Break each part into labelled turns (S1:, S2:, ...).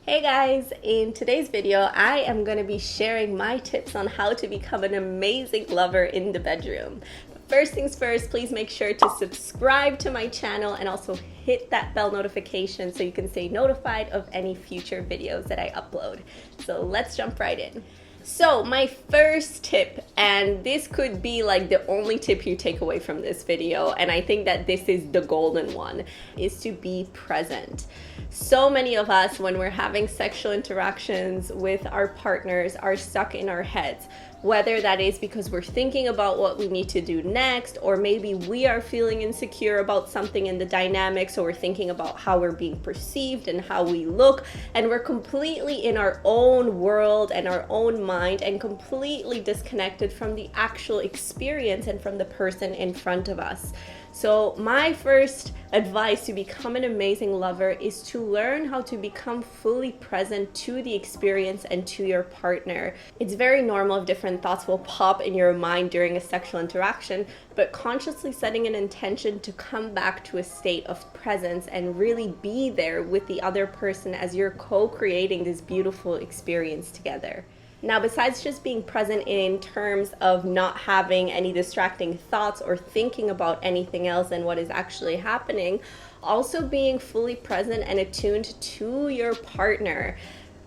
S1: Hey guys, in today's video, I am going to be sharing my tips on how to become an amazing lover in the bedroom. But first things first, please make sure to subscribe to my channel and also hit that bell notification so you can stay notified of any future videos that I upload. So let's jump right in. So my first tip, and this could be like the only tip you take away from this video, and I think that this is the golden one, is to be present. So many of us, when we're having sexual interactions with our partners, are stuck in our heads. Whether that is because we're thinking about what we need to do next, or maybe we are feeling insecure about something in the dynamic, so we're thinking about how we're being perceived and how we look, and we're completely in our own world and our own mind and completely disconnected from the actual experience and from the person in front of us. So my first advice to become an amazing lover is to learn how to become fully present to the experience and to your partner. It's very normal if different thoughts will pop in your mind during a sexual interaction, but consciously setting an intention to come back to a state of presence and really be there with the other person as you're co-creating this beautiful experience together. Now, besides just being present in terms of not having any distracting thoughts or thinking about anything else than what is actually happening, also being fully present and attuned to your partner.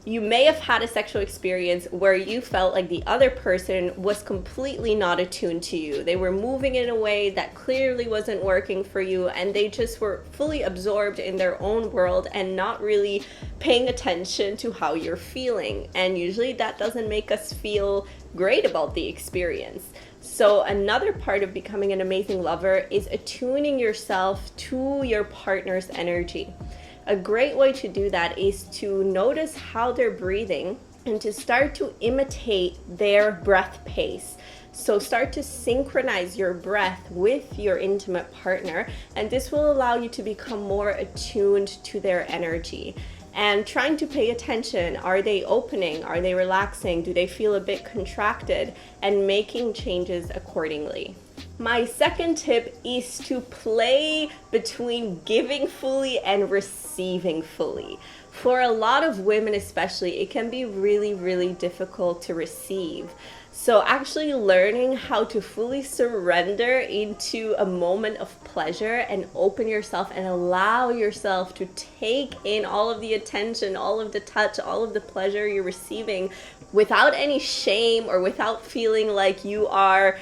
S1: You may have had a sexual experience where you felt like the other person was completely not attuned to you. They were moving in a way that clearly wasn't working for you, and they just were fully absorbed in their own world and not really paying attention to how you're feeling. And usually that doesn't make us feel great about the experience. So another part of becoming an amazing lover is attuning yourself to your partner's energy. A great way to do that is to notice how they're breathing and to start to imitate their breath pace. So start to synchronize your breath with your intimate partner, and this will allow you to become more attuned to their energy. And trying to pay attention, are they opening? Are they relaxing? Do they feel a bit contracted? And making changes accordingly. My second tip is to play between giving fully and receiving fully. For a lot of women especially, it can be really difficult to receive. So actually learning how to fully surrender into a moment of pleasure and open yourself and allow yourself to take in all of the attention, all of the touch, all of the pleasure you're receiving without any shame or without feeling like you are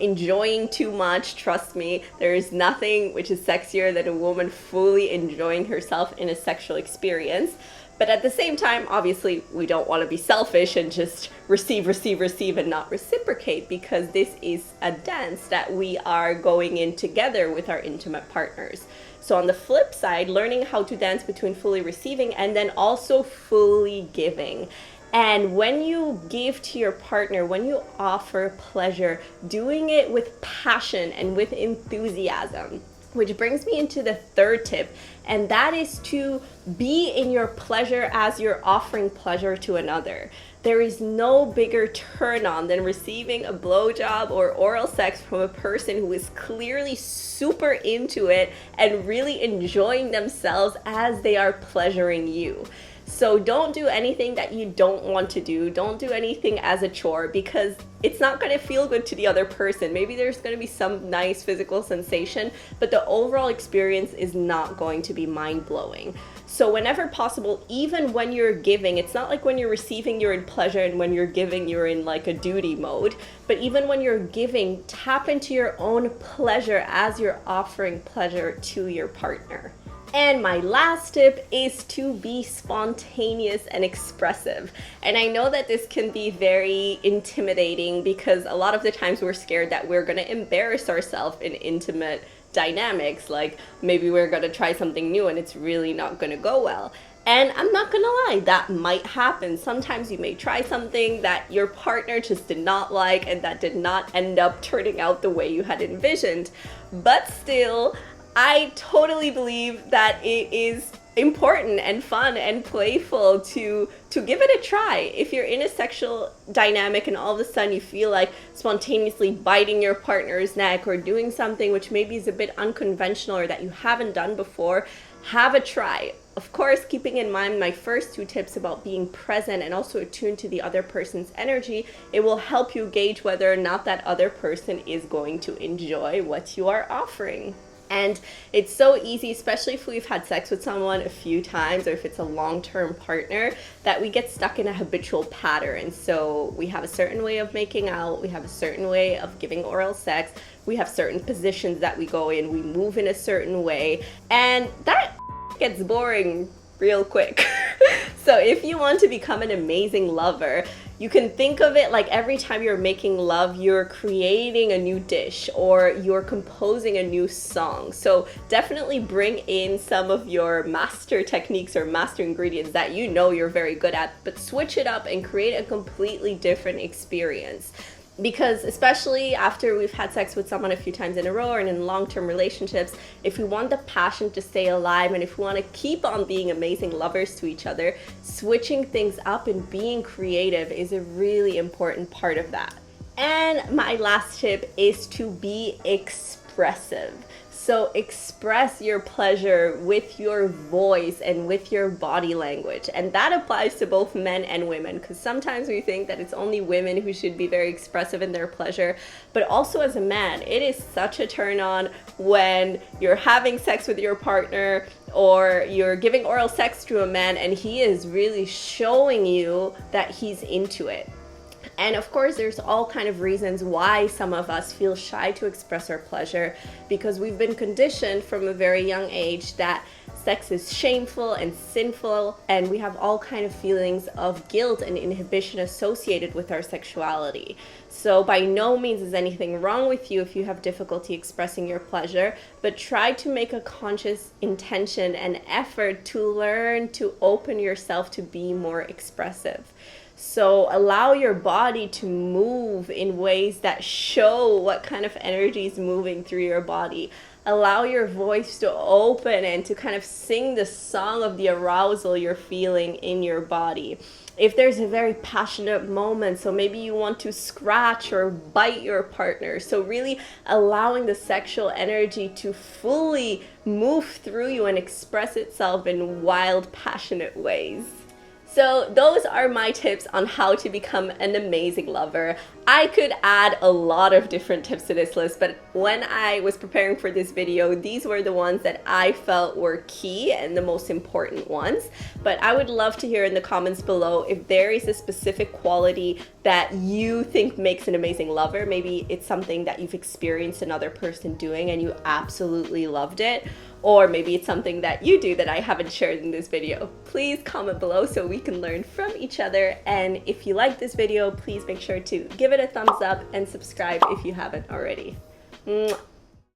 S1: enjoying too much. Trust me, there is nothing which is sexier than a woman fully enjoying herself in a sexual experience. But at the same time, obviously, we don't want to be selfish and just receive and not reciprocate, because this is a dance that we are going in together with our intimate partners. So on the flip side, learning how to dance between fully receiving and then also fully giving. And when you give to your partner, when you offer pleasure, doing it with passion and with enthusiasm. Which brings me into the third tip, and that is to be in your pleasure as you're offering pleasure to another. There is no bigger turn on than receiving a blowjob or oral sex from a person who is clearly super into it and really enjoying themselves as they are pleasuring you. So don't do anything that you don't want to do. Don't do anything as a chore, because it's not going to feel good to the other person. Maybe there's going to be some nice physical sensation, but the overall experience is not going to be mind-blowing. So whenever possible, even when you're giving, it's not like when you're receiving you're in pleasure and when you're giving you're in like a duty mode, but even when you're giving, tap into your own pleasure as you're offering pleasure to your partner. And my last tip is to be spontaneous and expressive. And I know that this can be very intimidating because a lot of the times we're scared that we're going to embarrass ourselves in intimate dynamics. Like maybe we're going to try something new and it's really not going to go well. And I'm not gonna lie, that might happen. Sometimes you may try something that your partner just did not like and that did not end up turning out the way you had envisioned. But still, I totally believe that it is important and fun and playful to give it a try. If you're in a sexual dynamic and all of a sudden you feel like spontaneously biting your partner's neck or doing something which maybe is a bit unconventional or that you haven't done before, have a try. Of course, keeping in mind my first two tips about being present and also attuned to the other person's energy, it will help you gauge whether or not that other person is going to enjoy what you are offering. And it's so easy, especially if we've had sex with someone a few times or if it's a long-term partner, that we get stuck in a habitual pattern. So we have a certain way of making out, we have a certain way of giving oral sex, we have certain positions that we go in, we move in a certain way, and that gets boring real quick. So if you want to become an amazing lover, you can think of it like every time you're making love, you're creating a new dish or you're composing a new song. So definitely bring in some of your master techniques or master ingredients that you know you're very good at, but switch it up and create a completely different experience. Because especially after we've had sex with someone a few times in a row or in long-term relationships, if we want the passion to stay alive and if we want to keep on being amazing lovers to each other, switching things up and being creative is a really important part of that. And my last tip is to be expressive. So express your pleasure with your voice and with your body language. And that applies to both men and women, because sometimes we think that it's only women who should be very expressive in their pleasure. But also as a man, it is such a turn on when you're having sex with your partner or you're giving oral sex to a man and he is really showing you that he's into it. And of course, there's all kind of reasons why some of us feel shy to express our pleasure, because we've been conditioned from a very young age that sex is shameful and sinful, and we have all kind of feelings of guilt and inhibition associated with our sexuality. So by no means is anything wrong with you if you have difficulty expressing your pleasure, but try to make a conscious intention and effort to learn to open yourself to be more expressive. So allow your body to move in ways that show what kind of energy is moving through your body. Allow your voice to open and to kind of sing the song of the arousal you're feeling in your body. If there's a very passionate moment, so maybe you want to scratch or bite your partner, so really allowing the sexual energy to fully move through you and express itself in wild, passionate ways. So those are my tips on how to become an amazing lover. I could add a lot of different tips to this list, but when I was preparing for this video, these were the ones that I felt were key and the most important ones. But I would love to hear in the comments below if there is a specific quality that you think makes an amazing lover. Maybe it's something that you've experienced another person doing and you absolutely loved it. Or maybe it's something that you do that I haven't shared in this video. Please comment below so we can learn from each other. And if you like this video, please make sure to give it a thumbs up and subscribe if you haven't already. Mwah.